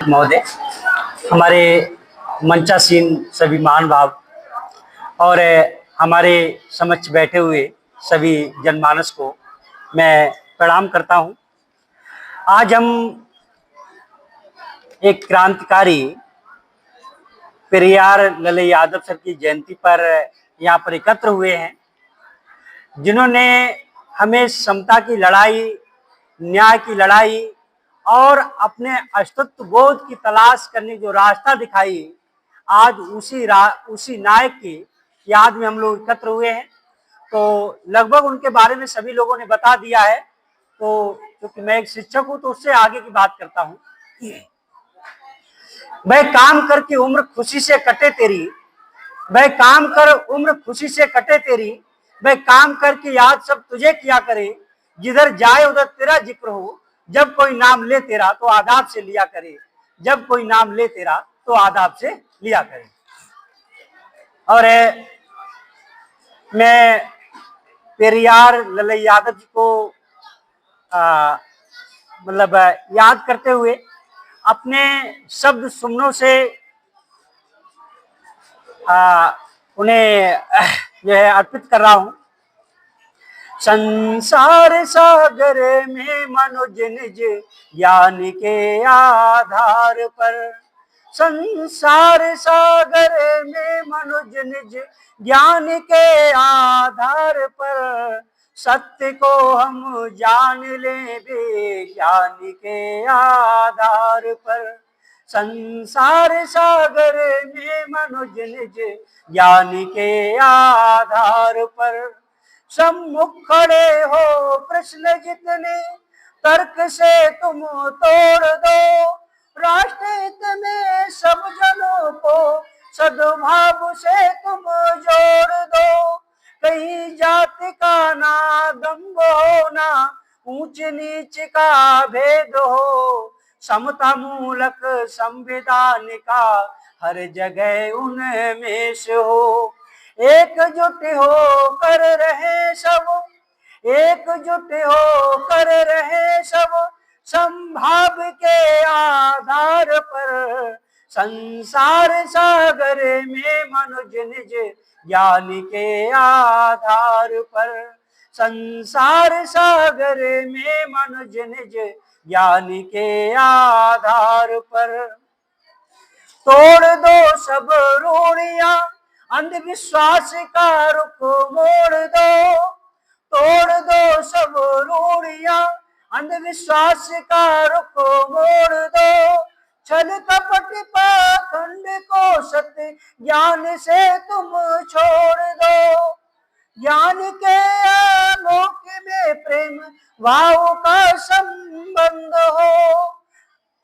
महोदय, हमारे मंचासीन सभी महानुभाव और हमारे समक्ष बैठे हुए सभी जनमानस को मैं प्रणाम करता हूं। आज हम एक क्रांतिकारी पेरियार लल्लू यादव सर की जयंती पर यहाँ पर एकत्र हुए हैं, जिन्होंने हमें समता की लड़ाई, न्याय की लड़ाई और अपने अस्तित्व बोध की तलाश करने जो रास्ता दिखाई, आज उसी नायक की याद में हम लोग एकत्र हुए हैं। तो लगभग उनके बारे में सभी लोगों ने बता दिया है, तो क्योंकि मैं एक शिक्षक हूं तो उससे आगे की बात करता हूं। भाई काम करके उम्र खुशी से कटे तेरी, भाई काम कर उम्र खुशी से कटे तेरी, भाई काम करके याद सब तुझे किया करे, जिधर जाए उधर तेरा जिक्र हो, जब कोई नाम ले तेरा तो आदाब से लिया करे, जब कोई नाम ले तेरा तो आदाब से लिया करे। और मैं पेरियार लल्लू यादव जी को मतलब याद करते हुए अपने शब्द सुमनों से उन्हें जो है अर्पित कर रहा हूं। संसार सागर में मनुज निज ज्ञान के आधार पर, संसार सागर में मनुज निज ज्ञान के आधार पर, सत्य को हम जान ले विज्ञान के आधार पर, संसार सागर में मनुज निज ज्ञान के आधार पर, सम्मुख खड़े हो प्रश्न जितने तर्क से तुम तोड़ दो, राष्ट्र हित में सब जनों को सद्भाव से तुम जोड़ दो, कहीं जाति का ना दंग हो ना ऊंच नीच का भेद हो, समता मूलक संविधान का हर जगह उनमें से हो, एकजुट हो कर रहे सब, एकजुट हो कर रहे सब, संभाव के आधार पर, संसार सागर में मनुज निज ज्ञान के आधार पर, संसार सागर में मनुज निज ज्ञान के आधार पर, तोड़ दो सब रूढ़ियां अंधविश्वास का रुख मोड़ दो, तोड़ दो सब रूढ़ियां अंधविश्वास का रुख मोड़ दो, छल कपट पाखंड को सत्य ज्ञान से तुम छोड़ दो, ज्ञान के आलोक में प्रेम भाव का संबंध हो,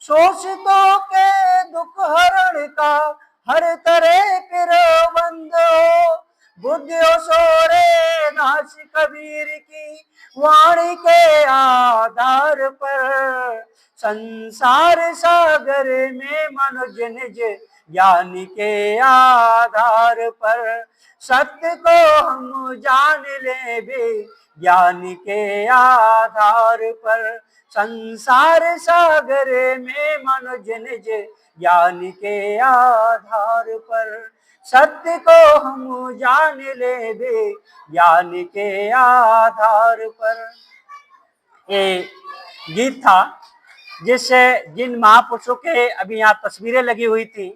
शोषितों के दुख हरण का हर तरह प्रबंध हो, बुद्धि सोरे दास कबीर की वाणी के आधार पर, संसार सागर में मनुज निज ज्ञान के आधार पर, सत्य को हम जान ले ज्ञान के आधार पर, संसार सागर में मनुज निज ज्ञान के आधार पर, सत्य को हम जान ले ज्ञान के आधार पर। ये गीत था जिन महापुरुषों के अभी यहाँ तस्वीरें लगी हुई थी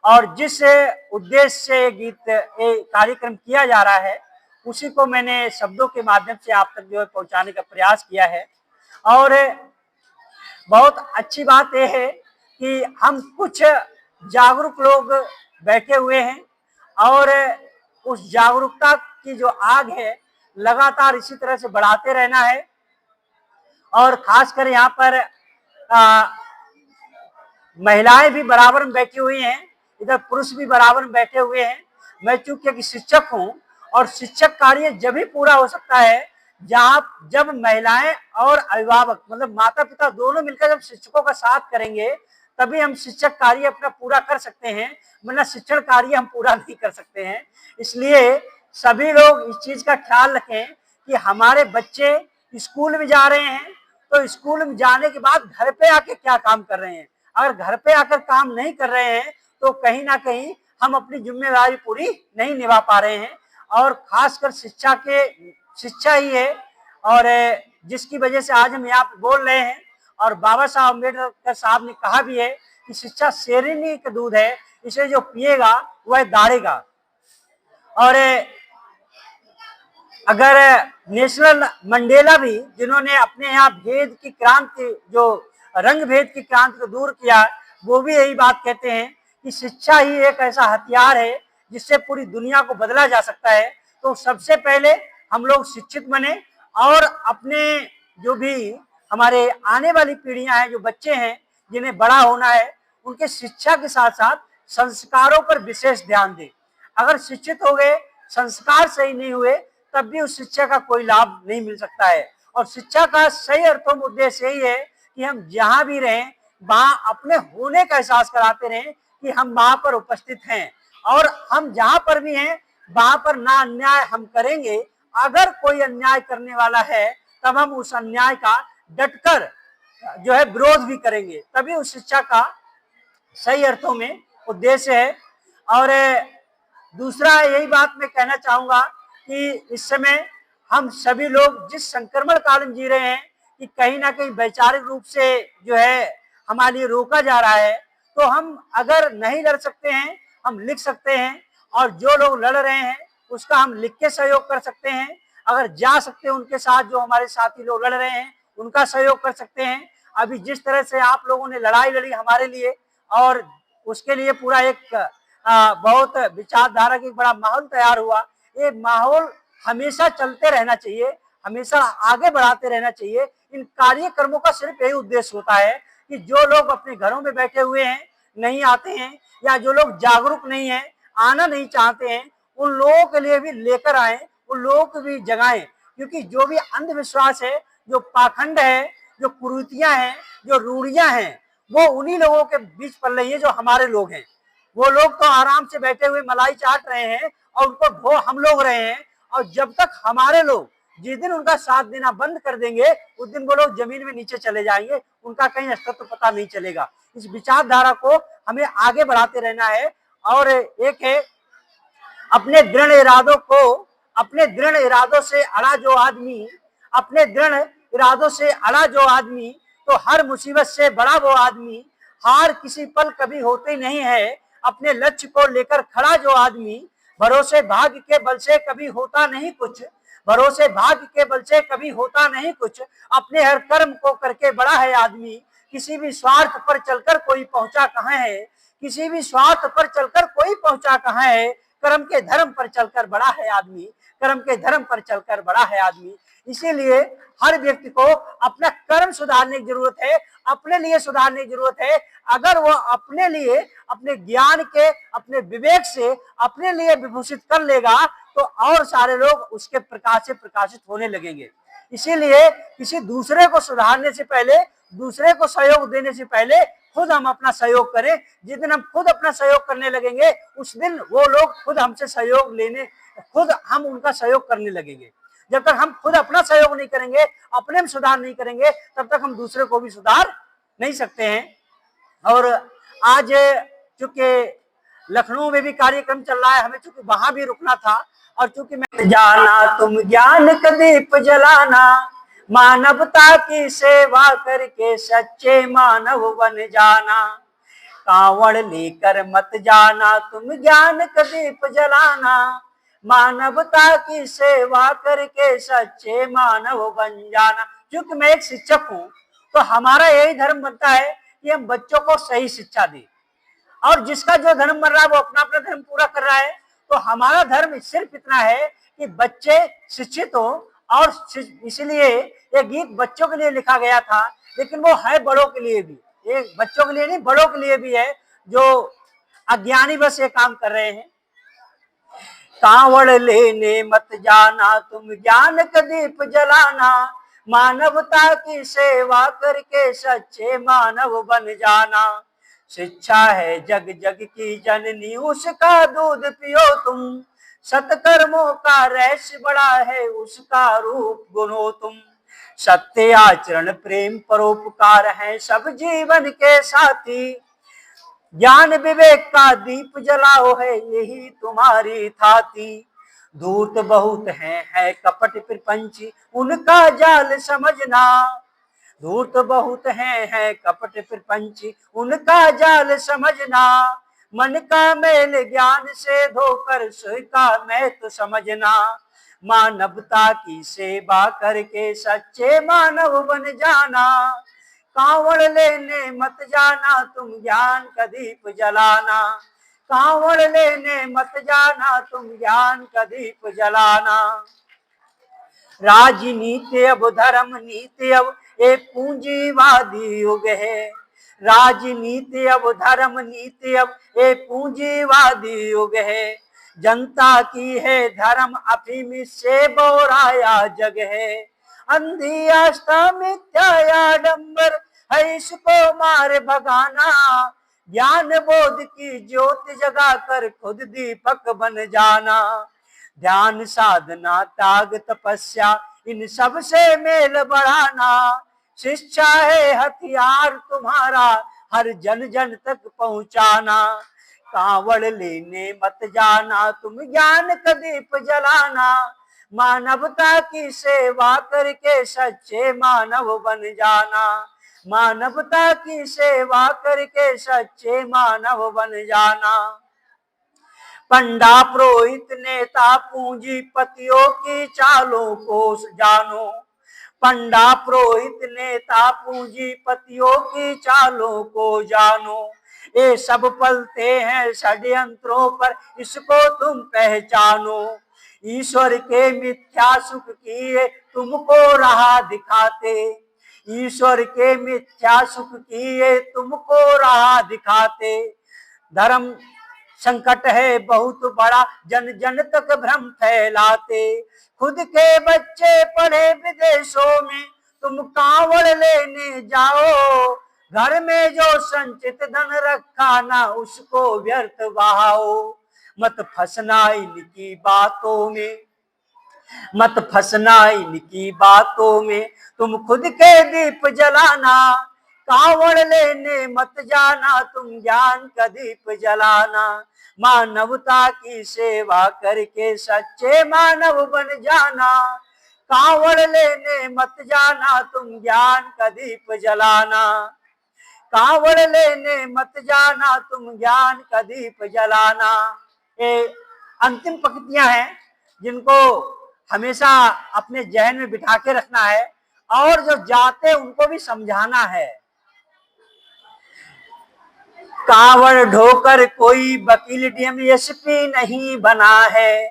और जिस उद्देश्य से गीत कार्यक्रम किया जा रहा है, उसी को मैंने शब्दों के माध्यम से आप तक जो है पहुंचाने का प्रयास किया है। और बहुत अच्छी बात यह है कि हम कुछ जागरूक लोग बैठे हुए हैं और उस जागरूकता की जो आग है लगातार इसी तरह से बढ़ाते रहना है। और खासकर यहाँ पर महिलाएं भी बराबर में बैठी हुई हैं, इधर पुरुष भी बराबर में बैठे हुए हैं। मैं चूंकि एक शिक्षक हूँ और शिक्षक कार्य जब ही पूरा हो सकता है जब महिलाएं और अभिभावक मतलब माता पिता दोनों मिलकर जब शिक्षकों का साथ करेंगे, तभी हम शिक्षक कार्य अपना पूरा कर सकते हैं, वरना शिक्षण कार्य हम पूरा नहीं कर सकते हैं। इसलिए सभी लोग इस चीज का ख्याल रखें कि हमारे बच्चे स्कूल में जा रहे हैं तो स्कूल में जाने के बाद घर पे आके क्या काम कर रहे हैं। अगर घर पे आकर काम नहीं कर रहे हैं तो कहीं ना कहीं हम अपनी जिम्मेदारी पूरी नहीं निभा पा रहे हैं। और खासकर शिक्षा ही है और जिसकी वजह से आज हम यहाँ पे बोल रहे हैं। और बाबा साहब अम्बेडकर साहब ने कहा भी है कि शिक्षा शेरनी का दूध है, इसे जो पिएगा वह दाढ़ेगा। और अगर नेशनल मंडेला भी, जिन्होंने अपने यहाँ भेद की क्रांति, जो रंग भेद की क्रांति को दूर किया, वो भी यही बात कहते हैं कि शिक्षा ही एक ऐसा हथियार है जिससे पूरी दुनिया को बदला जा सकता है। तो सबसे पहले हम लोग शिक्षित बने और अपने जो भी हमारे आने वाली पीढ़ियां हैं, जो बच्चे हैं जिन्हें बड़ा होना है, उनके शिक्षा के साथ साथ संस्कारों पर विशेष ध्यान दें। अगर शिक्षित हो गए, संस्कार सही नहीं हुए, तब भी उस शिक्षा का कोई लाभ नहीं मिल सकता है। और शिक्षा का सही अर्थों में उद्देश्य यही है कि हम जहां भी रहें वहां अपने होने का एहसास कराते रहें कि हम वहां पर उपस्थित हैं, और हम जहां पर भी हैं वहां पर ना अन्याय हम करेंगे। अगर कोई अन्याय करने वाला है तब हम उस अन्याय का डटकर जो है विरोध भी करेंगे, तभी उस शिक्षा का सही अर्थों में उद्देश्य है। और दूसरा यही बात मैं कहना चाहूंगा कि इस समय हम सभी लोग जिस संक्रमण काल में जी रहे हैं कि कहीं ना कहीं वैचारिक रूप से जो है हमारे लिए रोका जा रहा है, तो हम अगर नहीं लड़ सकते हैं हम लिख सकते हैं, और जो लोग लड़ रहे हैं उसका हम लिख के सहयोग कर सकते हैं। अगर जा सकते हैं उनके साथ, जो हमारे साथी लोग लड़ रहे हैं उनका सहयोग कर सकते हैं। अभी जिस तरह से आप लोगों ने लड़ाई लड़ी हमारे लिए, और उसके लिए पूरा एक बहुत विचारधारा की बड़ा माहौल तैयार हुआ। ये माहौल हमेशा चलते रहना चाहिए, हमेशा आगे बढ़ाते रहना चाहिए। इन कार्यक्रमों का सिर्फ यही उद्देश्य होता है कि जो लोग अपने घरों में बैठे हुए हैं, नहीं आते हैं, या जो लोग जागरूक नहीं है, आना नहीं चाहते हैं, उन लोगों के लिए भी लेकर आए, उन लोगों को भी जगाएं। क्योंकि जो भी अंधविश्वास है, जो पाखंड है, जो कुरीतियां हैं, जो रूढ़ियां हैं, वो उन्हीं लोगों के बीच पल रही है जो हमारे लोग हैं। वो लोग तो आराम से बैठे हुए मलाई चाट रहे हैं और उनको भो हम लोग रहे हैं। और जब तक हमारे लोग जिस दिन उनका साथ देना बंद कर देंगे, उस दिन वो लोग जमीन में नीचे चले जाएंगे, उनका कहीं अस्तित्व पता नहीं चलेगा। इस विचारधारा को हमें आगे बढ़ाते रहना है। और एक है अपने दृढ़ इरादों को, अपने दृढ़ इरादों से अड़ा जो आदमी, अपने दृढ़ इरादों से अड़ा जो आदमी, तो हर मुसीबत से बड़ा वो आदमी। हार किसी पल कभी होती नहीं है, अपने लक्ष्य को लेकर खड़ा जो आदमी। भरोसे भाग्य के बल से कभी होता नहीं कुछ, भरोसे भाग्य के बल से कभी होता नहीं कुछ। अपने हर कर्म को करके बड़ा है आदमी, किसी भी स्वार्थ पर चलकर कोई पहुंचा कहाँ है, किसी भी स्वार्थ पर चलकर कोई पहुंचा कहाँ है। कर्म के धर्म पर चलकर बड़ा है आदमी, कर्म के धर्म पर चलकर बड़ा है आदमी। इसीलिए हर व्यक्ति को अपना कर्म सुधारने की जरूरत है, अपने लिए सुधारने की जरूरत है। अगर वो अपने लिए, अपने ज्ञान के, अपने विवेक से अपने लिए विभूषित कर लेगा, तो और सारे लोग उसके प्रकाश से प्रकाशित होने लगेंगे। इसीलिए किसी दूसरे को सुधारने से पहले, दूसरे को सहयोग देने से पहले खुद हम अपना सहयोग करें। जिस दिन हम खुद अपना सहयोग करने लगेंगे, उस दिन वो लोग खुद हमसे सहयोग लेने, खुद हम उनका सहयोग करने लगेंगे। जब तक हम खुद अपना सहयोग नहीं करेंगे, अपने में सुधार नहीं करेंगे, तब तक हम दूसरे को भी सुधार नहीं सकते हैं। और आज चूंकि लखनऊ में भी कार्यक्रम चल रहा है, हमें चूंकि वहां भी रुकना था, और चूंकि मैं जाना तुम ज्ञान का दीप जलाना, मानवता की सेवा करके सच्चे मानव बन जाना। कांवड़ लेकर मत जाना तुम ज्ञान का दीप जलाना, मानवता की सेवा करके सच्चे मानव बन जाना। क्योंकि मैं एक शिक्षक हूँ, तो हमारा यही धर्म बनता है कि हम बच्चों को सही शिक्षा दें। और जिसका जो धर्म बन रहा है वो अपना अपना धर्म पूरा कर रहा है। तो हमारा धर्म सिर्फ इतना है कि बच्चे शिक्षित हो। और इसलिए ये गीत बच्चों के लिए लिखा गया था, लेकिन वो है बड़ों के लिए भी। ये बच्चों के लिए नहीं, बड़ों के लिए भी है, जो अज्ञानी बस ये काम कर रहे हैं। कांवड़ लेने मत जाना तुम ज्ञान का दीप जलाना, मानवता की सेवा करके सच्चे मानव बन जाना। शिक्षा है जग जग की जननी, उसका दूध पियो तुम, सत्कर्मों का रहस्य बड़ा है, उसका रूप गुनो तुम। सत्य आचरण प्रेम परोपकार है सब जीवन के साथी। ज्ञान विवेक का दीप जलाओ है यही तुम्हारी थाती। धूर्त बहुत है कपट प्रपंची उनका जाल समझना। धूर्त बहुत है कपट प्रपंची उनका जाल समझना। मन का मेल ज्ञान से धोकर सोई का मैं तो समझना। मानवता की सेवा करके सच्चे मानव बन जाना। कांवड़ लेने मत जाना तुम ज्ञान का दीप जलाना। कांवड़ लेने मत जाना तुम ज्ञान का दीप जलाना। राजनीति अब धर्म नीति अब एक पूंजीवादी युग है। राजनीति अब धर्म नीति अब एक पूंजीवादी युग है। जनता की है धर्म अफीम से बोराया जग है। अंधी आस्था मिथ्या आडंबर है इसको मार भगाना। ज्ञान बोध की ज्योति जगा कर खुद दीपक बन जाना। ध्यान साधना त्याग तपस्या इन सब से मेल बढ़ाना। शिक्षा है हथियार तुम्हारा हर जन जन तक पहुंचाना। कांवड़ लेने मत जाना तुम ज्ञान का दीप जलाना। मानवता की सेवा करके सच्चे मानव बन जाना। मानवता की सेवा करके सच्चे मानव बन जाना। पंडा पुरोहित नेता पूंजीपतियों की चालों को जानो। पंडा पुरोहित नेता पूंजीपतियों की चालों को जानो। ये सब पलते हैं षड्यंत्रों पर इसको तुम पहचानो। ईश्वर के मिथ्या सुख किए तुमको राह दिखाते। ईश्वर के मिथ्या सुख किए तुमको राह दिखाते। धर्म संकट है बहुत बड़ा जन जन तक भ्रम फैलाते। खुद के बच्चे पढ़े विदेशों में तुम कांवड़ लेने जाओ। घर में जो संचित धन रखा ना उसको व्यर्थ बहाओ। मत फंसना इनकी बातों में। मत फंसना इनकी बातों में तुम खुद के दीप जलाना। कांवड़ लेने मत जाना तुम ज्ञान का दीप जलाना। मानवता की सेवा करके सच्चे मानव बन जाना। कांवड़ लेने मत जाना तुम ज्ञान का दीप जलाना। कांवड़ लेने मत जाना तुम ज्ञान का दीप जलाना। ये अंतिम पंक्तियां हैं जिनको हमेशा अपने जहन में बिठा के रखना है और जो जाते उनको भी समझाना है। कांवड़ ढोकर कोई वकील डीएमएसपी नहीं बना है।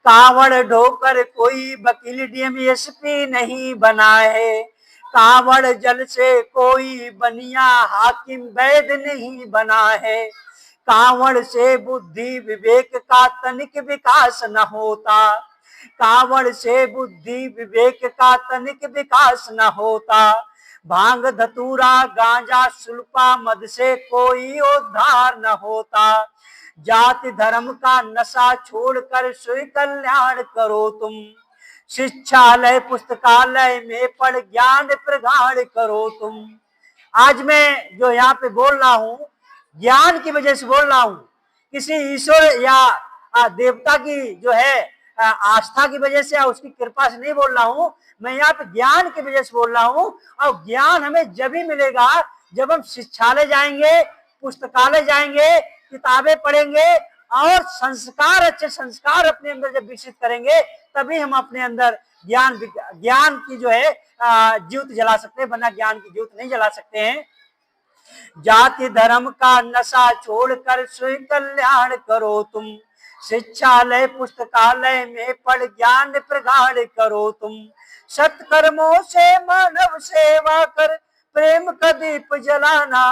कांवड़ ढोकर कोई वकील डीएमएसपी नहीं बना है। कांवड़ जल से कोई बनिया हाकिम वैद नहीं बना है। कांवड़ से बुद्धि विवेक का तनिक विकास न होता। कांवड़ से बुद्धि विवेक का तनिक विकास न होता। भांग धतूरा गांजा सुल्पा मद से कोई उद्धार न होता। जाति धर्म का नशा छोड़कर स्वयं कल्याण करो तुम। शिक्षालय पुस्तकालय में पढ़ ज्ञान प्रगाढ़ करो तुम। आज मैं जो यहाँ पे बोल रहा हूँ ज्ञान की वजह से बोल रहा हूँ। किसी ईश्वर या देवता की जो है आस्था की वजह से या उसकी कृपा से नहीं बोल रहा हूँ। मैं यहाँ पे ज्ञान की वजह से बोल रहा हूँ। और ज्ञान हमें जब ही मिलेगा जब हम शिक्षालय जाएंगे, पुस्तकालय जाएंगे, किताबें पढ़ेंगे और संस्कार, अच्छे संस्कार अपने अंदर जब विकसित करेंगे तभी हम अपने अंदर ज्ञान की जो है ज्योत जला सकते हैं, वरना ज्ञान की ज्योत नहीं जला सकते हैं। जाति धर्म का नशा छोड़कर स्वयं कल्याण करो तुम। शिक्षालय पुस्तकालय में पढ़ ज्ञान प्रगाढ़ करो तुम। सत्कर्मों से मानव सेवा कर प्रेम का दीप जलाना।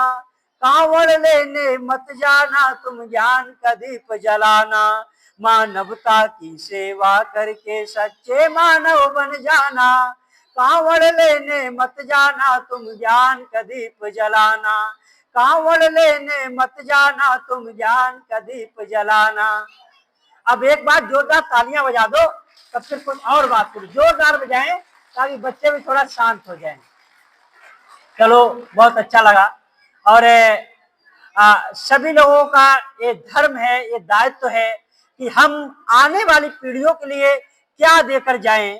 कांवड़ लेने मत जाना तुम ज्ञान का दीप जलाना। मानवता की सेवा करके सच्चे मानव बन जाना। कांवड़ लेने मत जाना तुम ज्ञान का दीप जलाना। कांवड़ लेने मत जाना तुम ज्ञान का दीप जलाना। अब एक बार जोरदार तालियां बजा दो, तब फिर कुछ और बात करो। जोरदार बजाएं ताकि बच्चे भी थोड़ा शांत हो जाएं। चलो, बहुत अच्छा लगा। और सभी लोगों का ये धर्म है, ये दायित्व है कि हम आने वाली पीढ़ियों के लिए क्या देकर जाएं।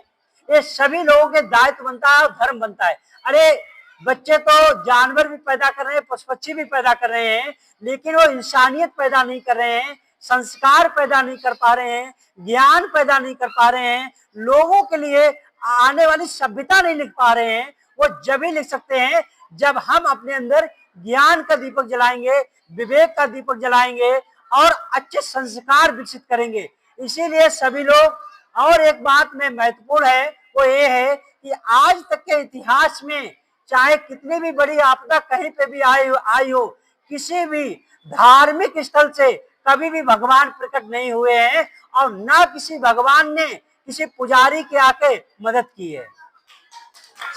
ये सभी लोगों के दायित्व बनता है और धर्म बनता है। अरे बच्चे तो जानवर भी पैदा कर रहे हैं, पशु पक्षी भी पैदा कर रहे हैं, लेकिन वो इंसानियत पैदा नहीं कर रहे हैं, संस्कार पैदा नहीं कर पा रहे हैं, ज्ञान पैदा नहीं कर पा रहे हैं, लोगों के लिए आने वाली सभ्यता नहीं लिख पा रहे हैं। वो जब ही लिख सकते हैं जब हम अपने अंदर ज्ञान का दीपक जलाएंगे, विवेक का दीपक जलाएंगे और अच्छे संस्कार विकसित करेंगे। इसीलिए सभी लोग, और एक बात में महत्वपूर्ण है वो ये है कि आज तक के इतिहास में चाहे कितनी भी बड़ी आपदा कहीं पे भी आई हो, किसी भी धार्मिक स्थल से कभी भी भगवान प्रकट नहीं हुए हैं और ना किसी भगवान ने किसी पुजारी के आके मदद की है।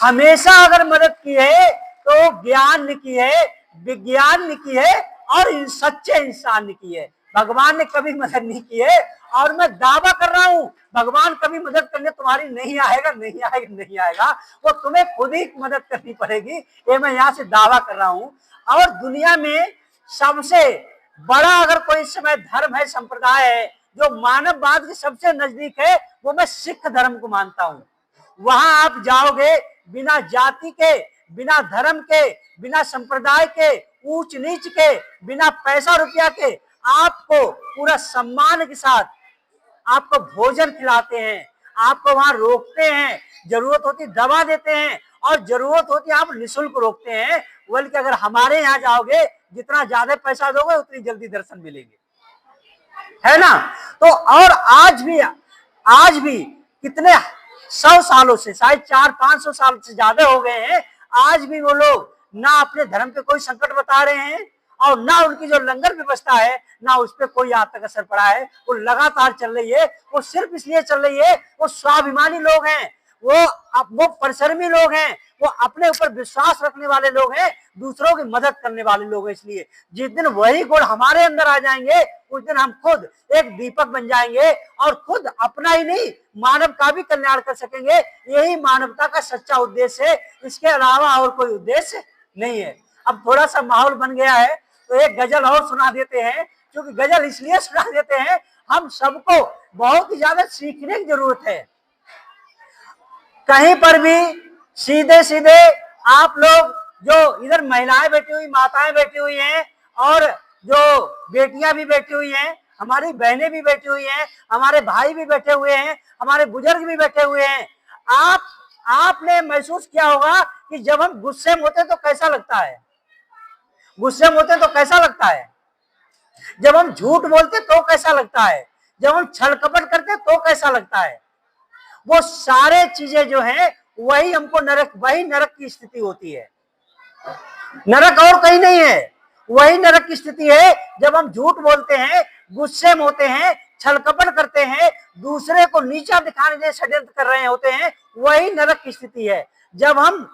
हमेशा अगर मदद की है तो ज्ञान ने की है, विज्ञान ने की है और सच्चे इंसान ने की है। भगवान ने कभी मदद नहीं की है। और मैं दावा कर रहा हूं भगवान कभी मदद करने तुम्हारी नहीं आएगा, नहीं आएगा, नहीं आएगा। वो तुम्हें खुद ही मदद करनी पड़ेगी, ये मैं यहाँ से दावा कर रहा हूं। और दुनिया में सबसे बड़ा अगर कोई समय धर्म है, संप्रदाय है जो मानववाद के सबसे नजदीक है, वो मैं सिख धर्म को मानता हूं। वहां आप जाओगे बिना जाति के, बिना धर्म के, बिना संप्रदाय के, ऊंच नीच के, बिना पैसा रुपया के, आपको पूरा सम्मान के साथ आपको भोजन खिलाते हैं, आपको वहां रोकते हैं, जरूरत होती दवा देते हैं और जरूरत होती आप निःशुल्क रोकते हैं। बल्कि अगर हमारे यहाँ जाओगे जितना ज्यादा पैसा दोगे उतनी जल्दी दर्शन मिलेंगे, है ना। तो और आज भी कितने 100 सालों से, शायद 400-500 साल से ज्यादा हो गए हैं, आज भी वो लोग ना अपने धर्म पे कोई संकट बता रहे हैं और ना उनकी जो लंगर व्यवस्था है ना उस पर कोई आज तक असर पड़ा है। वो लगातार चल रही है। वो सिर्फ इसलिए चल रही है, वो स्वाभिमानी लोग हैं, वो परिश्रमी लोग हैं, वो अपने ऊपर विश्वास रखने वाले लोग हैं, दूसरों की मदद करने वाले लोग हैं। इसलिए जिस दिन वही गुण हमारे अंदर आ जाएंगे उस दिन हम खुद एक दीपक बन जाएंगे और खुद अपना ही नहीं मानव का भी कल्याण कर सकेंगे। यही मानवता का सच्चा उद्देश्य है, इसके अलावा और कोई उद्देश्य नहीं है। अब थोड़ा सा माहौल बन गया है तो एक गजल और सुना देते हैं, क्योंकि गजल इसलिए सुना देते हैं हम सबको बहुत ही ज्यादा सीखने की जरूरत है। कहीं पर भी सीधे सीधे आप लोग जो इधर महिलाएं बैठी हुई, माताएं बैठी हुई हैं और जो बेटियां भी बैठी हुई हैं, हमारी बहनें भी बैठी हुई हैं, हमारे भाई भी बैठे हुए हैं, हमारे बुजुर्ग भी बैठे हुए हैं। आपने महसूस किया होगा कि जब हम गुस्से में होते तो कैसा लगता है, गुस्से में होते तो कैसा लगता है, जब हम झूठ बोलते तो कैसा लगता है, जब हम छल कपट करते तो कैसा लगता है। वो सारे चीजें जो हैं वही हमको वही नरक की स्थिति होती है। नरक और कहीं नहीं है, वही नरक की स्थिति है। जब हम झूठ बोलते हैं, गुस्से में होते हैं, छल कपट करते हैं, दूसरे को नीचा दिखाने के लिए षड्यंत्र कर रहे होते हैं, वही नरक की स्थिति है। जब हम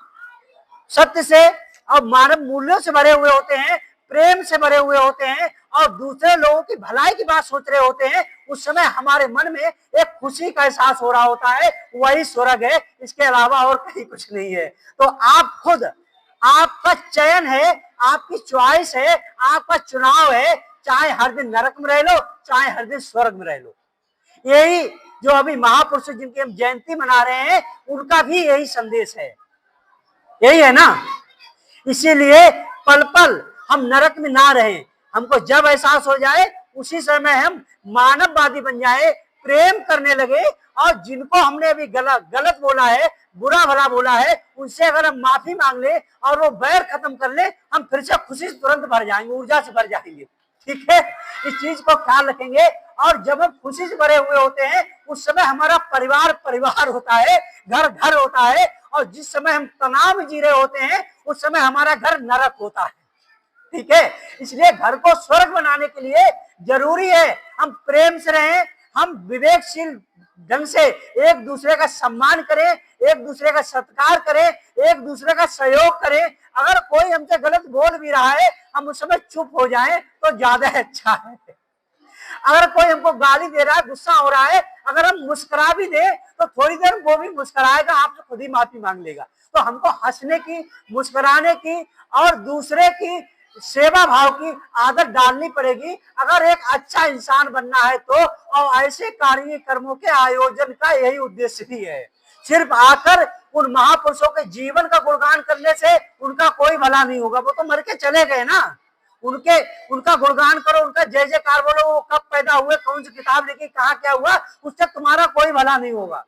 सत्य से और मानव मूल्यों से भरे हुए होते हैं, प्रेम से भरे हुए होते हैं और दूसरे लोगों की भलाई की बात सोच रहे होते हैं, उस समय हमारे मन में एक खुशी का एहसास हो रहा होता है, वही स्वर्ग है, इसके अलावा और कहीं कुछ नहीं है। तो आप खुद, आपका चयन है, आपकी चॉइस है, आपका चुनाव है, चाहे हर दिन नरक में रह लो, चाहे हर दिन स्वर्ग में रह लो। यही जो अभी महापुरुष जिनकी हम जयंती मना रहे हैं उनका भी यही संदेश है, यही है ना। इसीलिए पल पल हम नरक में ना रहें। हमको जब एहसास हो जाए उसी समय हम मानववादी बन जाए, प्रेम करने लगे और जिनको हमने अभी गलत बोला है, बुरा भला बोला है, उनसे अगर हम माफी मांग ले और वो बैर खत्म कर ले, हम फिर से खुशी से तुरंत भर जाएंगे, ऊर्जा से भर जाएंगे। ठीक है, इस चीज को ख्याल रखेंगे। और जब हम खुशी से भरे हुए होते हैं उस समय हमारा परिवार होता है, घर होता है। और जिस समय हम तनाव में जी रहे होते हैं उस समय हमारा घर नरक होता है। ठीक है, इसलिए घर को स्वर्ग बनाने के लिए जरूरी है हम प्रेम से रहें, हम विवेकशील ढंग से एक दूसरे का सम्मान करें, एक दूसरे का सत्कार करें, एक दूसरे का सहयोग करें। अगर कोई हमसे गलत बोल भी रहा है हम उस समय चुप हो जाएं तो ज्यादा अच्छा है। अगर कोई हमको गाली दे रहा है, गुस्सा हो रहा है, अगर हम मुस्कुरा भी दे तो थोड़ी देर वो भी मुस्कुराएगा, आपसे खुद ही माफी मांग लेगा। तो हमको हंसने की, मुस्कुराने की और दूसरे की सेवा भाव की आदत डालनी पड़ेगी अगर एक अच्छा इंसान बनना है तो। और ऐसे कार्य कर्मों के आयोजन का यही उद्देश्य भी है। सिर्फ आकर उन महापुरुषों के जीवन का गुणगान करने से उनका कोई भला नहीं होगा, वो तो मर के चले गए ना। उनका गुणगान करो, उनका जय जयकार बोलो, वो कब पैदा हुए, कौन सी किताब लिखी, कहाँ क्या हुआ, उससे तुम्हारा कोई भला नहीं होगा।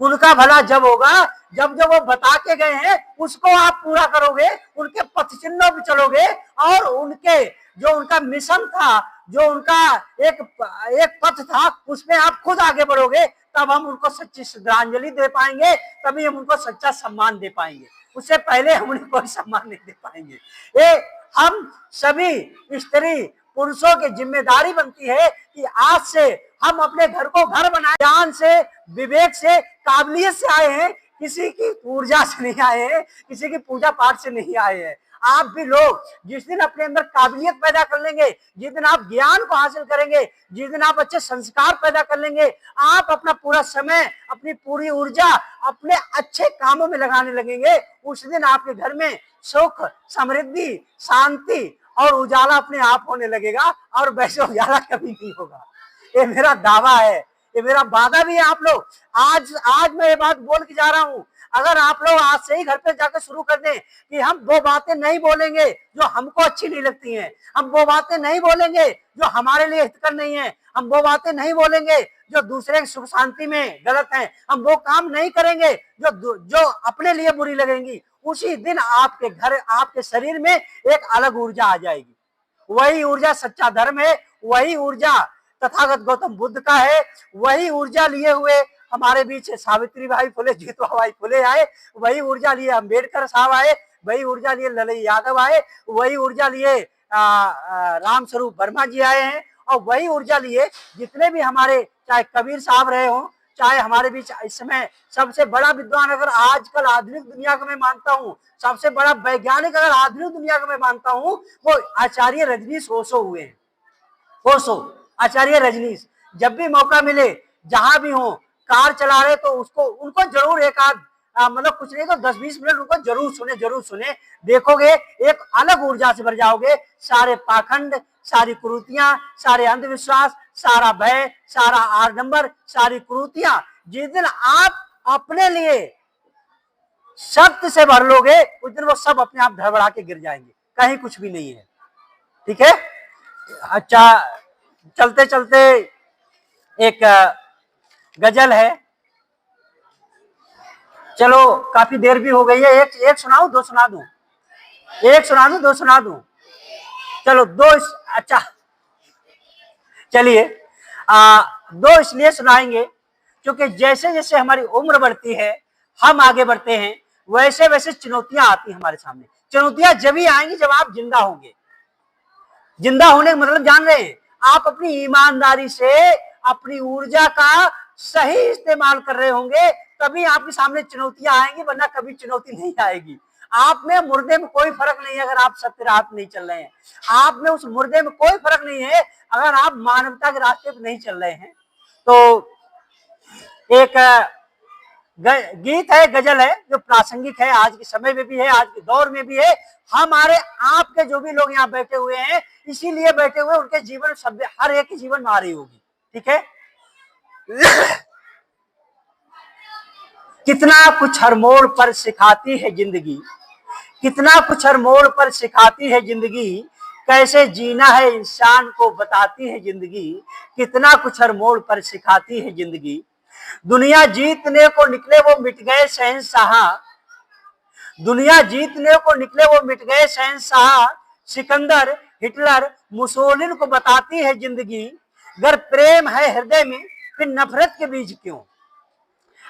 उनका भला जब होगा जब जब वो बता के गए हैं उसको आप पूरा करोगे, उनके पथ चिन्हों पर चलोगे और उनके जो उनका मिशन था, जो उनका एक पथ था, उसमें आप खुद आगे बढ़ोगे, तब हम उनको सच्ची श्रद्धांजलि दे पाएंगे, तभी हम उनको सच्चा सम्मान दे पाएंगे। उससे पहले हम उन्हें कोई सम्मान नहीं दे पाएंगे। ये हम सभी स्त्री पुरुषों की जिम्मेदारी बनती है कि आज से हम अपने घर को घर बनाए, ज्ञान से, विवेक से, काबिलियत से आए हैं, किसी की ऊर्जा से नहीं आए हैं, किसी की पूजा पाठ से नहीं आए हैं। आप भी लोग जिस दिन अपने अंदर काबिलियत पैदा कर लेंगे, जिस दिन आप ज्ञान को हासिल करेंगे, जिस दिन आप अच्छे संस्कार पैदा कर लेंगे, आप अपना पूरा समय, अपनी पूरी ऊर्जा अपने अच्छे कामों में लगाने लगेंगे, उस दिन आपके घर में सुख, समृद्धि, शांति और उजाला अपने आप होने लगेगा। और वैसे उजाला कभी नहीं होगा, ये मेरा दावा है, ये मेरा वादा भी है। आप लोग आज मैं ये बात बोल के जा रहा हूँ, अगर आप लोग आज से ही घर पे जाकर शुरू कर दें कि हम वो बातें नहीं बोलेंगे जो हमको अच्छी नहीं लगती हैं, हम वो बातें नहीं बोलेंगे जो हमारे लिए हितकर नहीं है, हम वो बातें नहीं बोलेंगे जो दूसरे की सुख शांति में गलत है, हम वो काम नहीं करेंगे जो अपने लिए बुरी लगेंगी, उसी दिन आपके घर, आपके शरीर में एक अलग ऊर्जा आ जाएगी। वही ऊर्जा सच्चा धर्म है, वही ऊर्जा तथागत गौतम बुद्ध का है, वही ऊर्जा लिए हुए हमारे बीच सावित्री बाई फुले, जीतवा बाई फुले आए, वही ऊर्जा लिए अम्बेडकर साहब आए, वही ऊर्जा लिए ललई यादव आए, वही ऊर्जा लिए राम स्वरूप वर्मा जी आए हैं, और वही ऊर्जा लिए जितने भी हमारे, चाहे कबीर साहब रहे हों, चाहे हमारे बीच इस समय सबसे बड़ा विद्वान अगर आजकल आधुनिक दुनिया का मैं मानता हूँ, सबसे बड़ा वैज्ञानिक अगर आधुनिक दुनिया का मैं मानता हूँ, वो आचार्य रजनीश ओशो हुए हैं। ओशो, आचार्य रजनीश, जब भी मौका मिले, जहां भी हो, कार चला रहे तो उनको जरूर एक आध मतलब कुछ नहीं तो 10-20 मिनट उनको जरूर सुने। देखोगे एक अलग ऊर्जा से भर जाओगे। सारे पाखंड, सारी कुरीतियां, सारे अंधविश्वास, सारा भय, सारा आडंबर, सारी कुरीतियां जिस दिन आप अपने लिए शक्ति से भर लोगे, उस दिन वो सब अपने आप धड़बड़ा के गिर जाएंगे, कहीं कुछ भी नहीं है। ठीक है, अच्छा, चलते चलते एक गजल है, चलो काफी देर भी हो गई है, एक सुनाऊं, दो सुना दूं, एक सुना दूं, दो सुना दूं, चलो दो, अच्छा चलिए दो इसलिए सुनाएंगे क्योंकि जैसे जैसे हमारी उम्र बढ़ती है, हम आगे बढ़ते हैं, वैसे वैसे चुनौतियां आती हैं हमारे सामने। चुनौतियां जब ही आएंगी जब आप जिंदा होंगे। जिंदा होने का मतलब जान रहे हैं, आप अपनी ईमानदारी से अपनी ऊर्जा का सही इस्तेमाल कर रहे होंगे, तभी आपके सामने चुनौतियां आएंगी, वरना कभी चुनौती नहीं आएगी। आप में मुर्दे में कोई फर्क नहीं है अगर आप सत्य राह नहीं चल रहे हैं, आप में उस मुर्दे में कोई फर्क नहीं है अगर आप मानवता के रास्ते पर नहीं चल रहे हैं। तो एक गीत है, गजल है, जो प्रासंगिक है, आज के समय में भी है, आज के दौर में भी है। हमारे आपके जो भी लोग यहाँ बैठे हुए हैं, इसीलिए बैठे हुए, उनके जीवन सब, हर एक के जीवन में आ रही होगी। ठीक है, कितना कुछ हर मोड़ पर सिखाती है जिंदगी, कितना कुछ हर मोड़ पर सिखाती है जिंदगी, कैसे जीना है इंसान को बताती है जिंदगी, कितना कुछ हर मोड़ पर सिखाती है जिंदगी। दुनिया जीतने को निकले वो मिट गए शहंशाह, दुनिया जीतने को निकले वो मिट गए शहंशाह, सिकंदर, हिटलर, मुसोलिन को बताती है जिंदगी। अगर प्रेम है हृदय में फिर नफरत के बीज क्यों,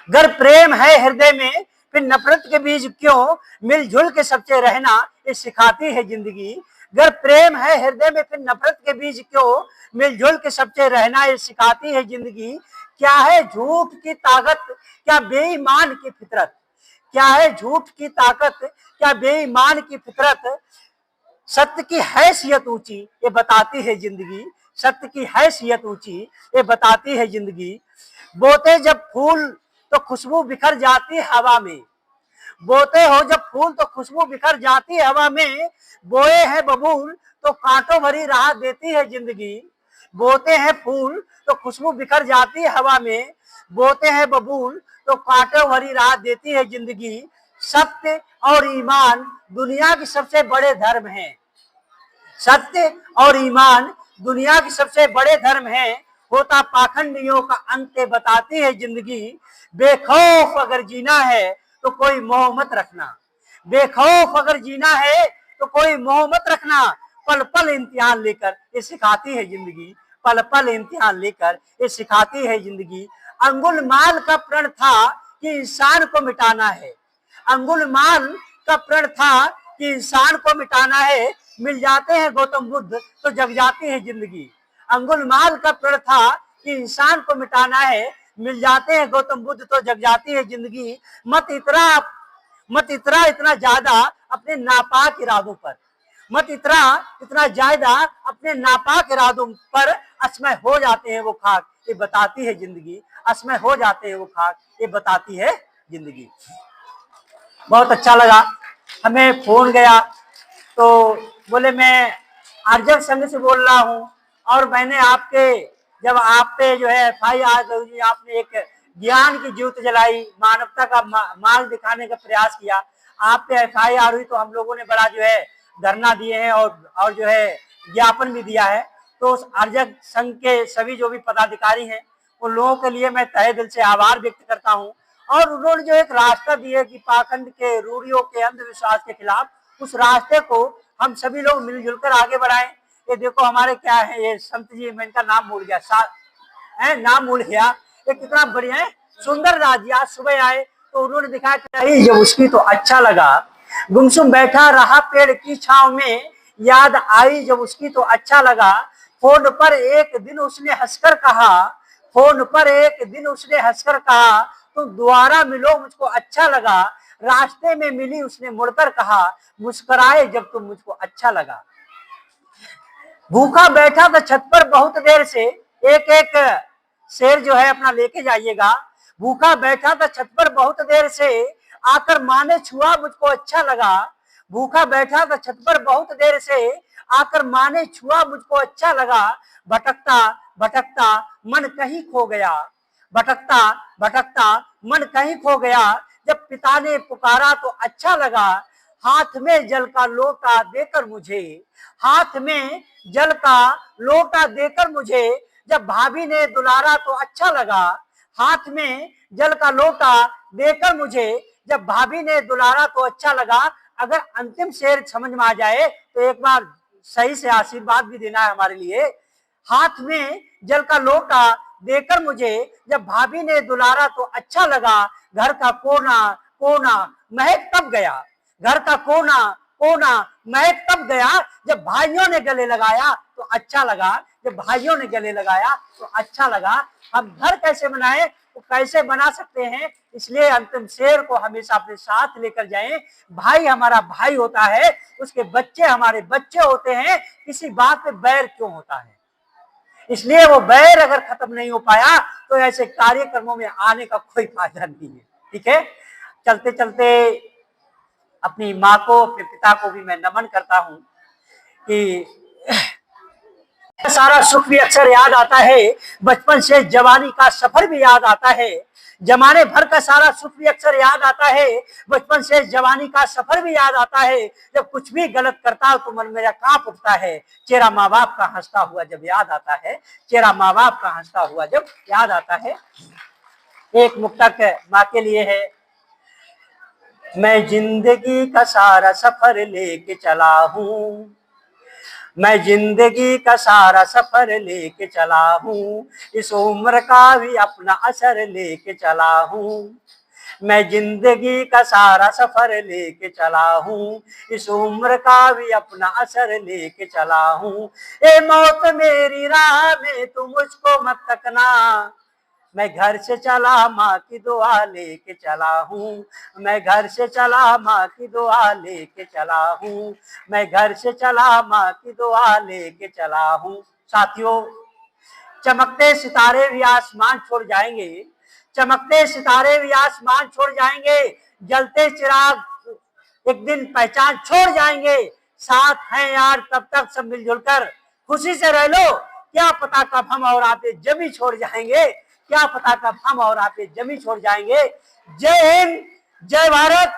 अगर प्रेम है हृदय में फिर नफरत के बीज क्यों, मिलजुल के सबसे रहना ये सिखाती है जिंदगी। अगर प्रेम है हृदय में फिर नफरत के बीज क्यों, मिलजुल के सबसे रहना ये सिखाती है जिंदगी। क्या है झूठ की ताकत, क्या बेईमान की फितरत, क्या है झूठ की ताकत, क्या बेईमान की फितरत, सत्य की हैसियत ऊंची ये बताती है जिंदगी। सत्य की हैसियत ऊंची, ये बताती है जिंदगी। बोते जब फूल तो खुशबू बिखर जाती हवा में, बोते हो जब फूल तो खुशबू बिखर जाती है हवा में, बोए हैं बबूल तो कांटों भरी राह देती है जिंदगी। बोते हैं फूल तो खुशबू बिखर जाती है हवा में, बोते हैं बबूल तो कांटों भरी राह देती है जिंदगी। सत्य और ईमान दुनिया के सबसे बड़े धर्म हैं, सत्य और ईमान दुनिया के सबसे बड़े धर्म हैं, होता पाखंडियों का अंत बताती है जिंदगी। बेखौफ अगर जीना है तो कोई मोह मत रखना, बेखौफ अगर जीना है तो कोई मोह मत रखना, पल पल इम्तिहान लेकर ये सिखाती है जिंदगी, पल पल इम्तिहान लेकर ये सिखाती है जिंदगी। अंगुलमाल का प्रण था कि इंसान को मिटाना है, अंगुलमाल का प्रण था कि इंसान को मिटाना है, मिल जाते हैं गौतम बुद्ध तो जग जाती है जिंदगी। अंगुलमाल का प्रण था कि इंसान को मिटाना है, मिल जाते हैं गौतम बुद्ध तो जग जाती है जिंदगी। मत इतरा इतना ज्यादा अपने नापाक इरादों पर, मत इतरा इतना ज्यादा अपने नापाक इरादों पर, असमय हो जाते हैं वो खाक ये बताती है जिंदगी, असमय हो जाते हैं वो खाक ये बताती है जिंदगी। बहुत अच्छा लगा, हमें फोन गया तो बोले मैं आर्जव संघ से बोल रहा हूँ, और मैंने आपके जब आप पे जो है FIR आपने एक ज्ञान की ज्योत जलाई, मानवता का मार्ग दिखाने का प्रयास किया, आप पे FIR हुई तो हम लोगों ने बड़ा जो है धरना दिए हैं और जो है ज्ञापन भी दिया है। तो उस आर्जव संघ के सभी जो भी पदाधिकारी हैं उन लोगों के लिए मैं तहे दिल से आभार व्यक्त करता हूँ, और उन्होंने जो एक रास्ता दिया कि पाखंड के, रूढ़ियों के, अंधविश्वास के खिलाफ, उस रास्ते को हम सभी लोग मिलजुल कर आगे बढ़ाएं। ये देखो हमारे क्या है, ये संत जी, मैं इनका नाम भूल गया, नाम भूल गया, ये कितना बढ़िया है, सुंदर राज। आज सुबह आए तो उन्होंने दिखाया कि जब उसकी तो अच्छा लगा, गुमसुम बैठा रहा पेड़ की छांव में, याद आई जब उसकी तो अच्छा लगा। फोन पर एक दिन उसने हंसकर कहा, फोन पर एक दिन उसने हंसकर कहा, तुम दोबारा मिलो मुझको अच्छा लगा। रास्ते में मिली उसने मुड़कर कहा, मुस्कुराए जब तुम मुझको अच्छा लगा। भूखा बैठा था छत पर बहुत देर से, एक एक शेर जो है अपना लेके जाइएगा। भूखा बैठा था छत पर बहुत देर से, आकर माँ ने छुआ मुझको अच्छा लगा। भूखा बैठा था छत पर बहुत देर से, आकर माँ ने छुआ मुझको अच्छा लगा। भटकता भटकता मन कहीं खो गया, भटकता भटकता मन कहीं खो गया। जब पिता ने पुकारा तो अच्छा लगा। हाथ में जल का लोटा देकर मुझे, हाथ में जल का लोटा देकर मुझे, जब भाभी ने दुलारा तो अच्छा लगा। हाथ में जल का लोटा देकर मुझे, जब भाभी ने दुलारा तो अच्छा लगा। अगर अंतिम शेर समझ में आ जाए तो एक बार सही से आशीर्वाद भी देना है हमारे लिए। हाथ में जल का लोटा देकर मुझे, जब भाभी ने दुलारा तो अच्छा लगा। घर का कोना कोना महक तब गया, घर का कोना कोना महक तब गया, जब भाइयों ने गले लगाया तो अच्छा लगा। जब भाइयों ने गले लगाया तो अच्छा लगा। हम घर कैसे बनाए, वो कैसे बना सकते हैं, इसलिए अंतिम शेर को हमेशा अपने साथ लेकर जाएं। भाई हमारा भाई होता है, उसके बच्चे हमारे बच्चे होते हैं, किसी बात पे बैर क्यों होता है। इसलिए वो बैर अगर खत्म नहीं हो पाया तो ऐसे कार्यक्रमों में आने का कोई फायदा नहीं है। ठीक है, चलते चलते अपनी माँ को, अपने पिता को भी मैं नमन करता हूँ कि सारा सुख भी अक्सर याद आता है, बचपन से जवानी का सफर भी याद आता है। जमाने भर का सारा सुख भी अक्सर याद आता है, बचपन से जवानी का सफर भी याद आता है। जब कुछ भी गलत करता हो तो मन मेरा कांप उठता है। चेहरा माँ बाप का हंसता हुआ जब याद आता है, चेहरा माँ बाप का हंसता हुआ जब याद आता है। एक मुक्तक माँ के लिए है। मैं जिंदगी का सारा सफर लेके चला हूँ, मैं जिंदगी का सारा सफर लेके चला हूँ, इस उम्र का भी अपना असर लेके चला हूँ। मैं जिंदगी का सारा सफर लेके चला हूँ, इस उम्र का भी अपना असर लेके चला हूँ। ए मौत मेरी राह में तू मुझको मत तकना, मैं घर से चला माँ की दुआ लेके चला हूँ, मैं घर से चला माँ की दुआ लेके चला हूँ, मैं घर से चला माँ की दुआ लेके चला हूँ। साथियों, चमकते सितारे भी आसमान छोड़ जाएंगे, चमकते सितारे भी आसमान छोड़ जाएंगे, जलते चिराग एक दिन पहचान छोड़ जाएंगे। साथ हैं यार तब तक सब मिलजुल कर खुशी से रह लो, क्या पता कब हम और आप जमी छोड़ जाएंगे, क्या पता कब हम और आप जमी छोड़ जाएंगे। जय हिंद, जय भारत।